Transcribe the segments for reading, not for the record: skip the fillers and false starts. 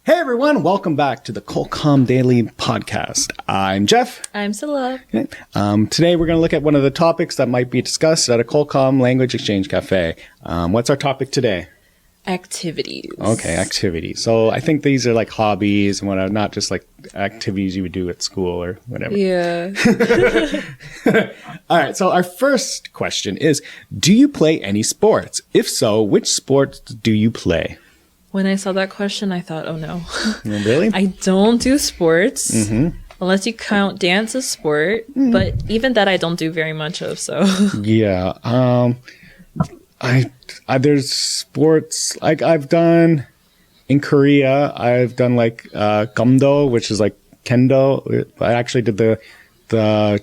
Hey everyone, welcome back to the Colcom Daily Podcast. I'm Jeff. I'm Scylla. Okay. Today we're going to look at one of the topics that might be discussed at a Colcom Language Exchange Cafe. What's our topic today? Activities. Okay, activities. So I think these are like hobbies and whatnot, not just like activities you would do at school or whatever. Yeah. All right, so our first question is, do you play any sports? If so, which sports do you play? When I saw that question, I thought, oh no. Really? I don't do sports. Unless you count dance as sport. But even that I don't do very much of, so. Yeah. There's sports like I've done in Korea. I've done like gumdo, which is like kendo. I actually did the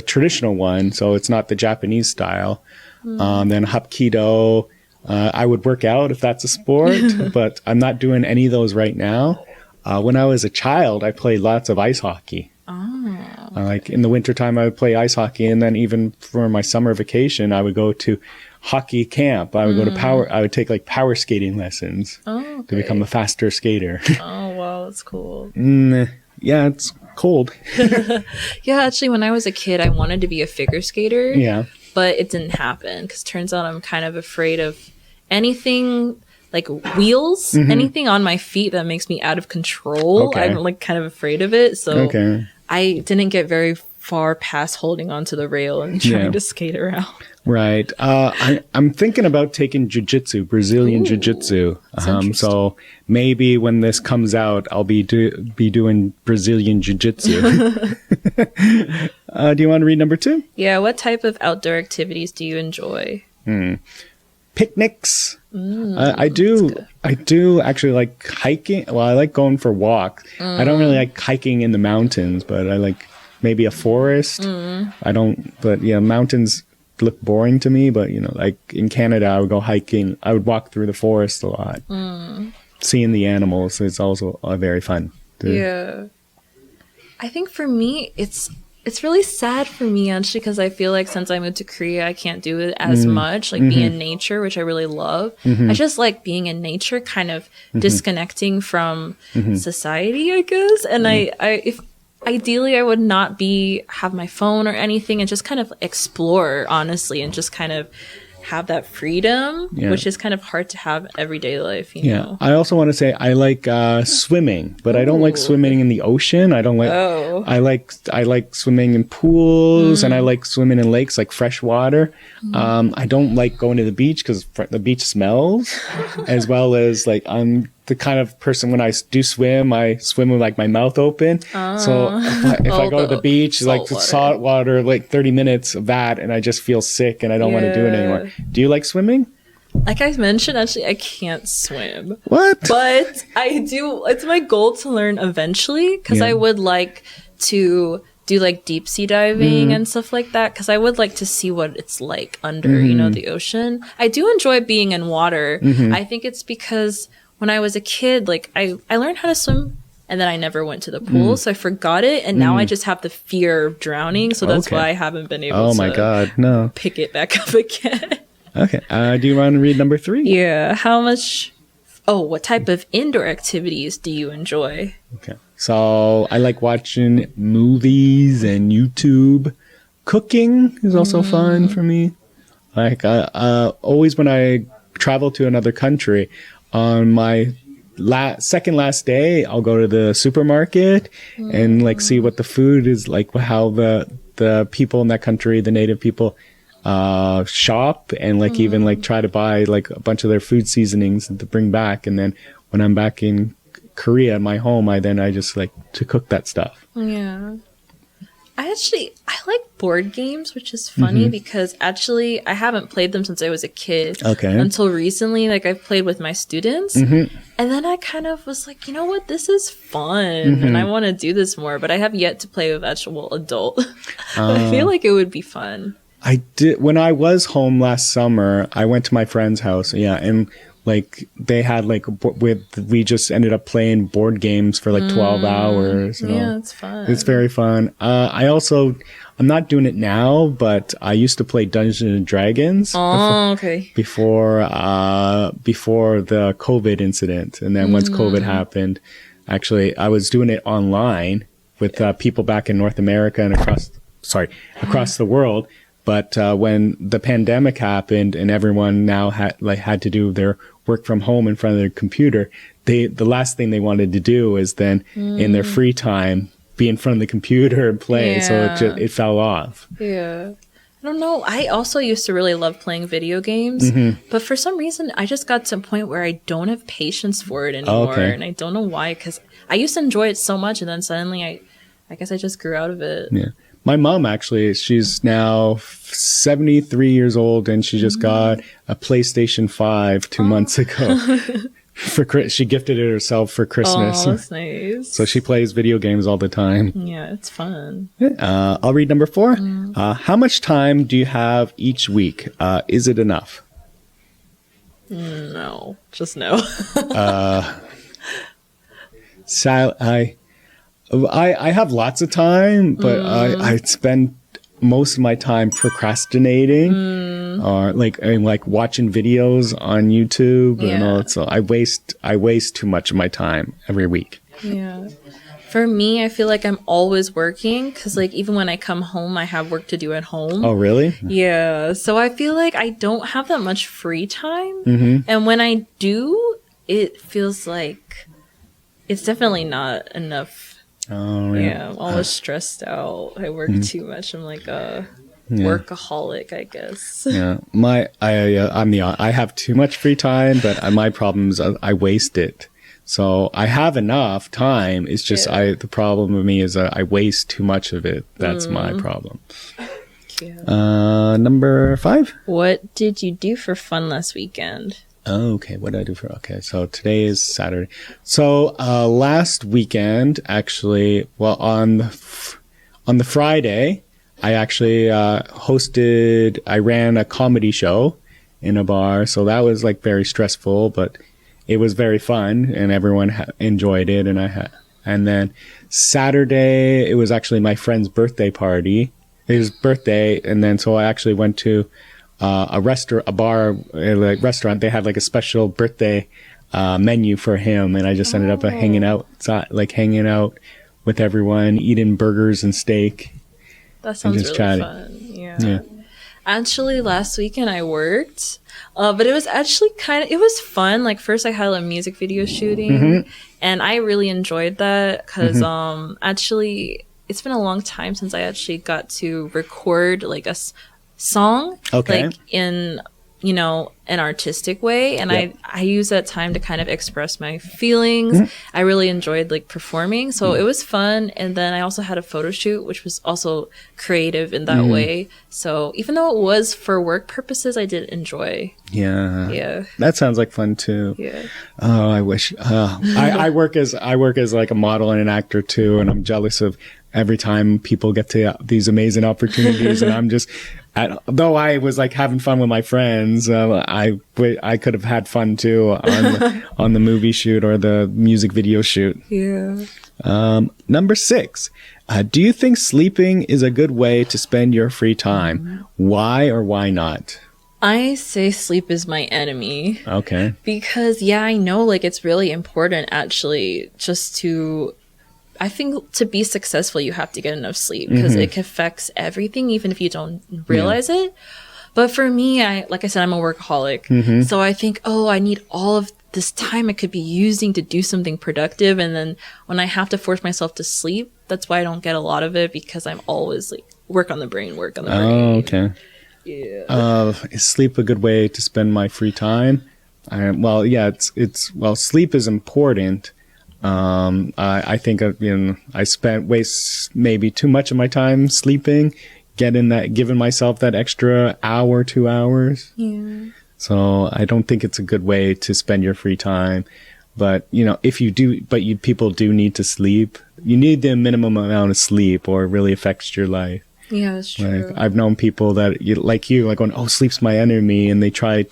traditional one, so it's not the Japanese style. Then hapkido. I would work out if that's a sport, but I'm not doing any of those right now. When I was a child, I played lots of ice hockey. Like in the wintertime, I would play ice hockey, and then even for my summer vacation, I would go to hockey camp. I would go to I would take like power skating lessons to become a faster skater. Oh, wow, that's cool. Yeah, it's cold. Yeah, actually, when I was a kid, I wanted to be a figure skater. Yeah. But it didn't happen because turns out I'm kind of afraid of anything like wheels, anything on my feet that makes me out of control. Okay. I'm like kind of afraid of it. So I didn't get very far past holding onto the rail and trying to skate around. Right. I'm thinking about taking jiu-jitsu, Brazilian jiu-jitsu. So maybe when this comes out, I'll be doing Brazilian jiu-jitsu. Do you want to read number 2? Yeah. What type of outdoor activities do you enjoy? Picnics. I do actually like hiking. Well, I like going for walks. I don't really like hiking in the mountains, but I like maybe a forest. I don't, but yeah, mountains look boring to me, but you know, like in Canada, I would go hiking. I would walk through the forest a lot. Seeing the animals is also very fun. Yeah. I think for me, it's really sad for me actually because I feel like since I moved to Korea, I can't do it as much, like be in nature, which I really love. I just like being in nature, kind of disconnecting from society, I guess. And if ideally I would not have my phone or anything and just kind of explore, honestly, and just kind of have that freedom, which is kind of hard to have everyday life, you know. I also want to say I like swimming, but I don't like swimming in the ocean. I don't like I like swimming in pools and I like swimming in lakes, like fresh water. I don't like going to the beach because the beach smells, as well as like I'm the kind of person when I do swim, I swim with like my mouth open. So if I go to the beach, like salt water, like 30 minutes of that, and I just feel sick and I don't want to do it anymore. Do you like swimming? Like I mentioned, actually, I can't swim. What? But I do. It's my goal to learn eventually because I would like to do like deep sea diving and stuff like that because I would like to see what it's like under, you know, the ocean. I do enjoy being in water. I think it's because when I was a kid, like I learned how to swim and then I never went to the pool. So I forgot it. And now I just have the fear of drowning. So that's why I haven't been able to pick it back up again. Okay. Do you want to read number 3? Yeah. What type of indoor activities do you enjoy? Okay. So I like watching movies and YouTube. Cooking is also fun for me. Like always when I travel to another country, on my second last day, I'll go to the supermarket and like see what the food is like, how the people in that country, the native people, shop and like even like try to buy like a bunch of their food seasonings to bring back. And then when I'm back in Korea, my home, I just like to cook that stuff. Yeah. I like board games, which is funny because actually I haven't played them since I was a kid. Okay. Until recently, like I've played with my students. And then I kind of was like, you know what, this is fun and I want to do this more, but I have yet to play with actual adult. But I feel like it would be fun. I did when I was home last summer. I went to my friend's house, and like they had like we just ended up playing board games for like 12 hours. Yeah, it's fun. It's very fun. I'm not doing it now, but I used to play Dungeons and Dragons. Before the COVID incident. And then once COVID happened, actually, I was doing it online with people back in North America and across the world. But when the pandemic happened and everyone now had to do their work from home in front of their computer, the last thing they wanted to do is then in their free time be in front of the computer and play. Yeah. So it fell off. Yeah. I don't know. I also used to really love playing video games, but for some reason, I just got to a point where I don't have patience for it anymore. And I don't know why, because I used to enjoy it so much, and then suddenly I guess I just grew out of it. Yeah. My mom, actually, she's now 73 years old, and she just got a PlayStation 5 2 months ago. She gifted it herself for Christmas. Oh, that's nice. So she plays video games all the time. Yeah, it's fun. I'll read number 4. How much time do you have each week? Is it enough? No, just no. I have lots of time, but I spend most of my time procrastinating or like watching videos on YouTube. Yeah. So I waste too much of my time every week. Yeah. For me, I feel like I'm always working because like even when I come home, I have work to do at home. Oh, really? Yeah. So I feel like I don't have that much free time. And when I do, it feels like it's definitely not enough. Oh, Yeah, I'm always stressed out. I work too much. I'm like a workaholic, I guess. Yeah, I have too much free time, but my problem is I waste it. So I have enough time. It's just the problem with me is I waste too much of it. That's my problem. Number 5. What did you do for fun last weekend? Okay, what did I do so today is Saturday. So last weekend, actually, well, on the Friday, I actually I ran a comedy show in a bar. So that was like very stressful, but it was very fun and everyone enjoyed it. And then Saturday, it was actually my friend's birthday party. His birthday. And then so I actually went to a restaurant. They had like a special birthday menu for him, and I just ended up hanging out with everyone, eating burgers and steak. That sounds really fun. Yeah. Actually, last weekend I worked, but it was actually it was fun. Like first I had a music video shooting, and I really enjoyed that because actually it's been a long time since I actually got to record like a song, like in an artistic way, and I use that time to kind of express my feelings. I really enjoyed like performing, so it was fun. And then I also had a photo shoot, which was also creative in that way. So even though it was for work purposes, I did enjoy. Yeah, that sounds like fun too. Yeah. Oh, I wish. I work as like a model and an actor too, and I'm jealous of every time people get to these amazing opportunities, and I'm just. Though I was like having fun with my friends, I could have had fun too on the movie shoot or the music video shoot. Yeah. Number 6. Do you think sleeping is a good way to spend your free time? Why or why not? I say sleep is my enemy. Okay. Because I know like it's really important actually just to. I think to be successful, you have to get enough sleep because it affects everything, even if you don't realize it. But for me, like I said, I'm a workaholic. So I think, I need all of this time I could be using to do something productive. And then when I have to force myself to sleep, that's why I don't get a lot of it because I'm always like, work on the brain. Oh, okay. Yeah. Is sleep a good way to spend my free time? Sleep is important. I think I waste maybe too much of my time sleeping, giving myself that extra hour, 2 hours. Yeah. So I don't think it's a good way to spend your free time. But, if you do, people do need to sleep. You need the minimum amount of sleep or it really affects your life. Yeah, that's true. Like, I've known people that, like going, sleep's my enemy. And they try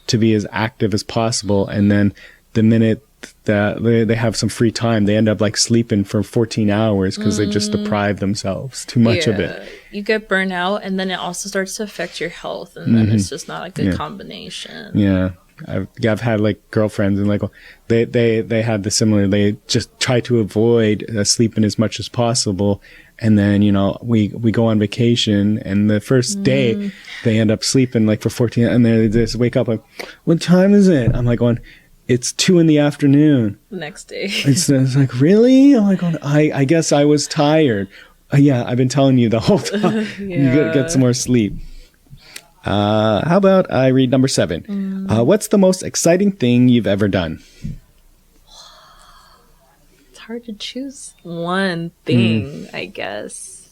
to be as active as possible. And then the minute that they have some free time, they end up like sleeping for 14 hours because they just deprive themselves too much of it. You get burnt out, and then it also starts to affect your health, and then it's just not a good combination. Yeah. I've had like girlfriends and like they had the similar, they just try to avoid sleeping as much as possible. And then, you know, we go on vacation, and the first day they end up sleeping like for 14, and they just wake up like, what time is it? I'm like going, it's 2 p.m. The next day. It's like, really? I'm like, I guess I was tired. Yeah, I've been telling you the whole time. You gotta get some more sleep. How about I read number 7? What's the most exciting thing you've ever done? It's hard to choose one thing, I guess.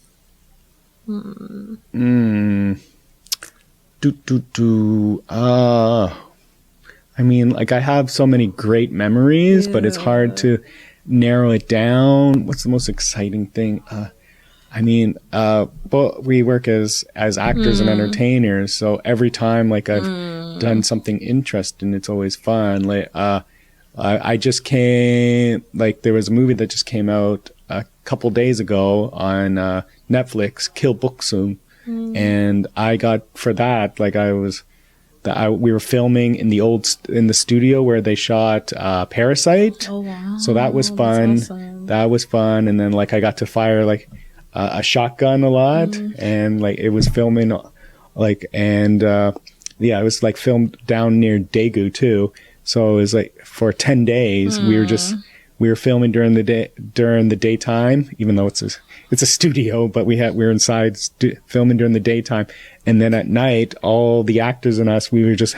I mean, like I have so many great memories, but it's hard to narrow it down. What's the most exciting thing? I mean, but we work as actors and entertainers, so every time like I've done something interesting, it's always fun. Like I just came, like there was a movie that just came out a couple days ago on Netflix, Kill Buksum, and I got for that like we were filming in the studio where they shot Parasite. Oh wow! So that was fun. Awesome. That was fun, and then like I got to fire like a shotgun a lot, and like it was filming like it was like filmed down near Daegu too. So it was like for 10 days we were filming during the daytime, even though it's a studio, but we were inside filming during the daytime, and then at night all the actors and us we would just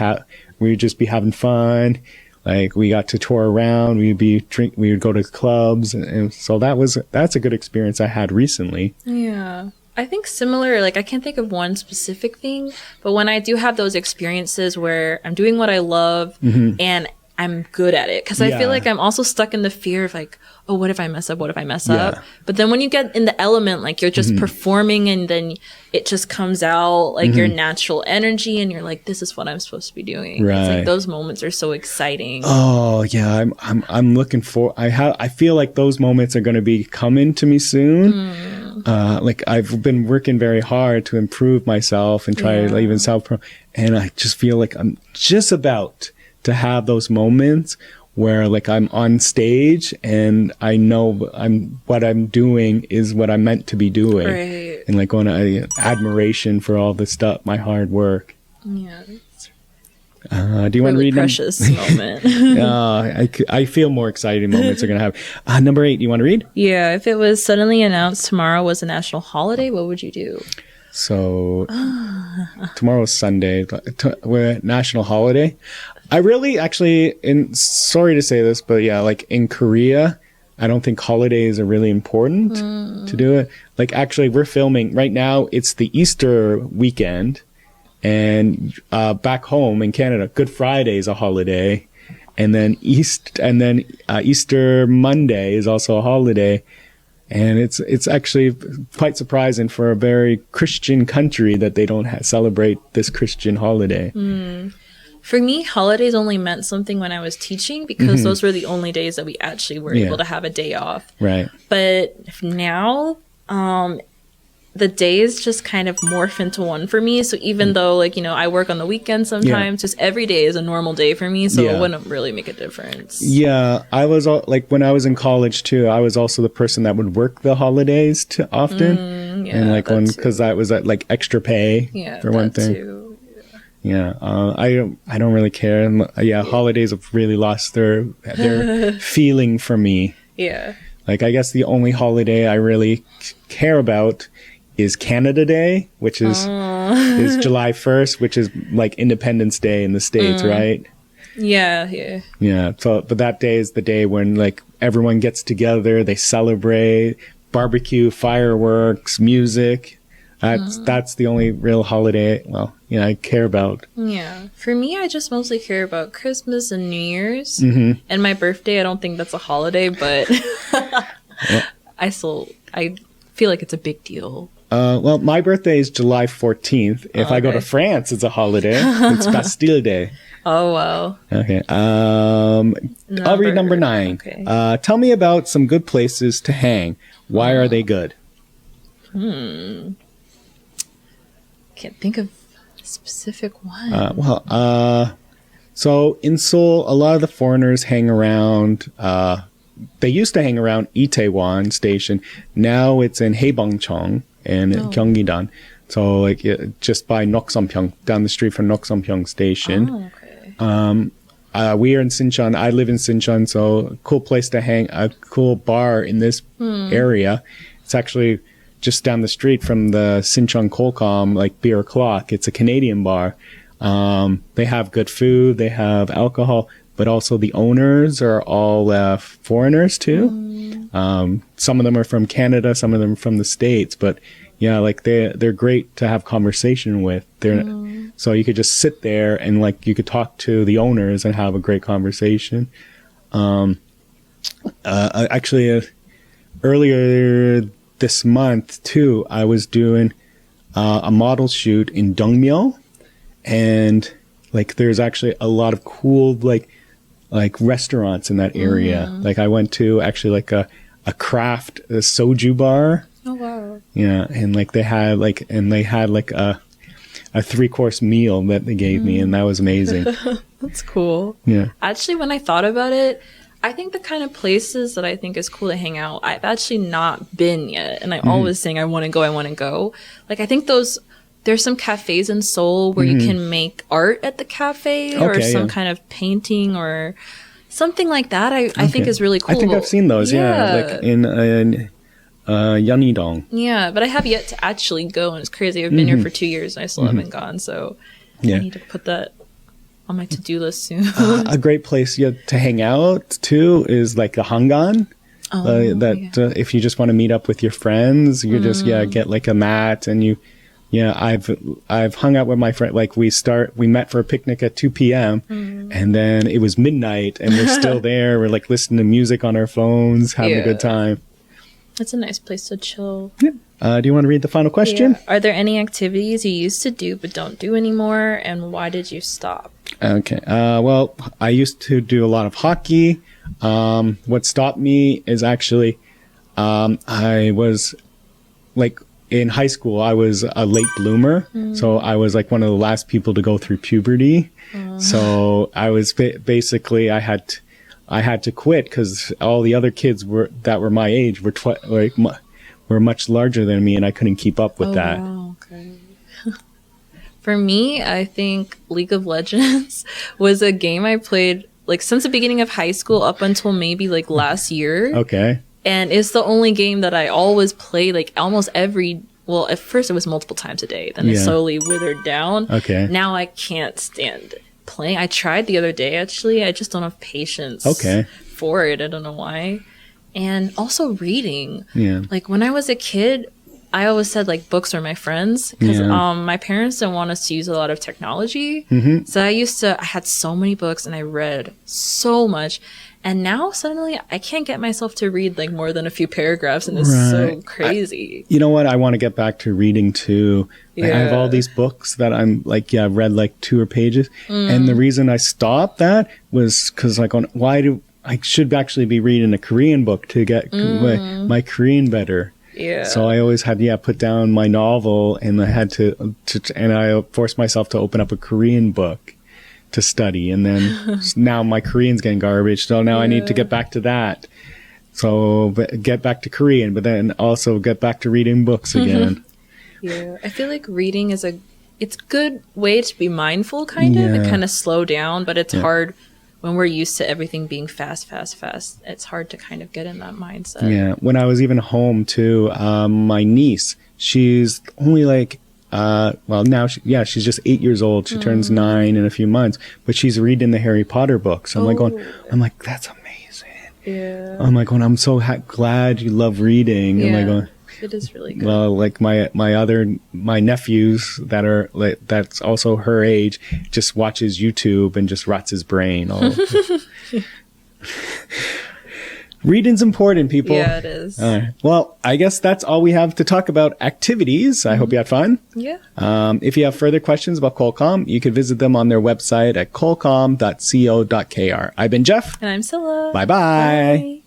be having fun. Like we got to tour around, we would go to clubs, and so that's a good experience I had recently. Yeah. I think similar, like I can't think of one specific thing, but when I do have those experiences where I'm doing what I love and I'm good at it, because I feel like I'm also stuck in the fear of like, oh, what if I mess up? What if I mess up? But then when you get in the element, like you're just performing, and then it just comes out like your natural energy, and you're like, this is what I'm supposed to be doing. Right. It's like those moments are so exciting. Oh yeah, I'm looking for. I feel like those moments are going to be coming to me soon. Like I've been working very hard to improve myself and try to even and I just feel like I'm just about to have those moments where like I'm on stage and I know what I'm doing is what I'm meant to be doing. Right. And like on admiration for all the stuff, my hard work. Yeah. Do you want to read precious moment? I feel more exciting moments are going to have. Number 8, do you want to read? Yeah. If it was suddenly announced tomorrow was a national holiday, what would you do? So tomorrow's Sunday, we're national holiday. I really actually, sorry to say this, but yeah, like in Korea, I don't think holidays are really important to do it. Like actually we're filming right now. It's the Easter weekend, and back home in Canada, Good Friday is a holiday, and then Easter Monday is also a holiday. And it's actually quite surprising for a very Christian country that they don't celebrate this Christian holiday. For me, holidays only meant something when I was teaching, because those were the only days that we actually were able to have a day off. Right. But now, the days just kind of morph into one for me. So even though, like, you know, I work on the weekends sometimes, just every day is a normal day for me. So it wouldn't really make a difference. Yeah. I was like, when I was in college too, I was also the person that would work the holidays too often. And like because that was like extra pay for one thing. Too. Yeah, I don't really care. And, holidays have really lost their feeling for me. Yeah. Like I guess the only holiday I really care about is Canada Day, which is July 1st, which is like Independence Day in the States, right? Yeah. So, but that day is the day when like everyone gets together, they celebrate, barbecue, fireworks, music. That's the only real holiday, I care about. Yeah. For me, I just mostly care about Christmas and New Year's. And my birthday, I don't think that's a holiday, but I feel like it's a big deal. Well, my birthday is July 14th. If I go to France, it's a holiday. It's Bastille Day. Oh, wow. Okay. I'll read number 9. Okay. Tell me about some good places to hang. Why are they good? Can't think of a specific one. So in Seoul, a lot of the foreigners hang around. They used to hang around Itaewon Station. Now it's in Haebangchong and Gyeonggi-dan. So like just by Nokseonpyeong, down the street from Nokseonpyeong Station. Oh, okay. We are in Sinchon. I live in Sinchon, so a cool place to hang. A cool bar in this area. It's actually just down the street from the Sinchon Kolkom, like Beer Clock. It's a Canadian bar. They have good food. They have alcohol, but also the owners are all foreigners too. Some of them are from Canada, some of them from the States, but yeah, like they're great to have conversation with. So you could just sit there and like you could talk to the owners and have a great conversation. Actually, earlier this month too, I was doing a model shoot in Dongmyo, and like there's actually a lot of cool like restaurants in that area. Like I went to actually like a soju bar. Oh, wow. Yeah, and like they had like a 3-course meal that they gave me, and that was amazing. That's cool. Yeah. Actually, when I thought about it, I think the kind of places that I think is cool to hang out, I've actually not been yet. And I'm always saying I want to go. Like, I think there's some cafes in Seoul where you can make art at the cafe or some kind of painting or something like that. I think is really cool. I think I've seen those, like in Yeonnidong. Yeah, but I have yet to actually go, and it's crazy. I've been here for 2 years and I still haven't gone, so I need to put that on my to-do list soon. A great place to hang out too is like the Hangan. If you just want to meet up with your friends, you just get like a mat and you. Yeah, I've hung out with my friend. Like we met for a picnic at 2 p.m. And then it was midnight and we're still there. We're like listening to music on our phones, having a good time. It's a nice place to chill. Yeah. Do you want to read the final question? Yeah. Are there any activities you used to do but don't do anymore, and why did you stop? Okay. Well, I used to do a lot of hockey. What stopped me is actually I was like in high school, I was a late bloomer. So I was like one of the last people to go through puberty. So I was basically I had to quit because all the other kids that were my age were much larger than me, and I couldn't keep up with that. Wow, okay. For me, I think League of Legends was a game I played like since the beginning of high school up until maybe like last year. Okay. And it's the only game that I always play like almost well, at first it was multiple times a day. Then it slowly withered down. Okay. Now I can't stand playing. I tried the other day, actually. I just don't have patience for it. I don't know why. And also reading. Yeah. Like when I was a kid, I always said like books are my friends because my parents didn't want us to use a lot of technology. So I had so many books and I read so much. And now suddenly I can't get myself to read like more than a few paragraphs, and it's so crazy. You know what? I want to get back to reading too. Like, I have all these books that I'm like, I've read like 2 pages. And the reason I stopped that was because like I should actually be reading a Korean book to get my Korean better. Yeah. So I always had put down my novel, and I had to and I forced myself to open up a Korean book to study, and then now my Korean's getting garbage, so now I need to get back to that. So get back to Korean, but then also get back to reading books again. Yeah, I feel like reading is it's a good way to be mindful, kind of, and kind of slow down, but it's hard when we're used to everything being fast. It's hard to kind of get in that mindset. Yeah, when I was even home too, my niece, she's only like now she's just 8 years old. She turns 9 in a few months, but she's reading the Harry Potter books. I'm like, that's amazing. Yeah. I'm like, I'm so glad you love reading. Yeah. I'm like, going, it is really good. Well, like my nephews that are like, that's also her age, just watches YouTube and just rots his brain all. Reading's important, people. Yeah, it is. All right. Well, I guess that's all we have to talk about activities. I hope you had fun. Yeah. If you have further questions about Qualcomm, you can visit them on their website at qualcomm.co.kr. I've been Jeff. And I'm Scylla. Bye-bye. Bye.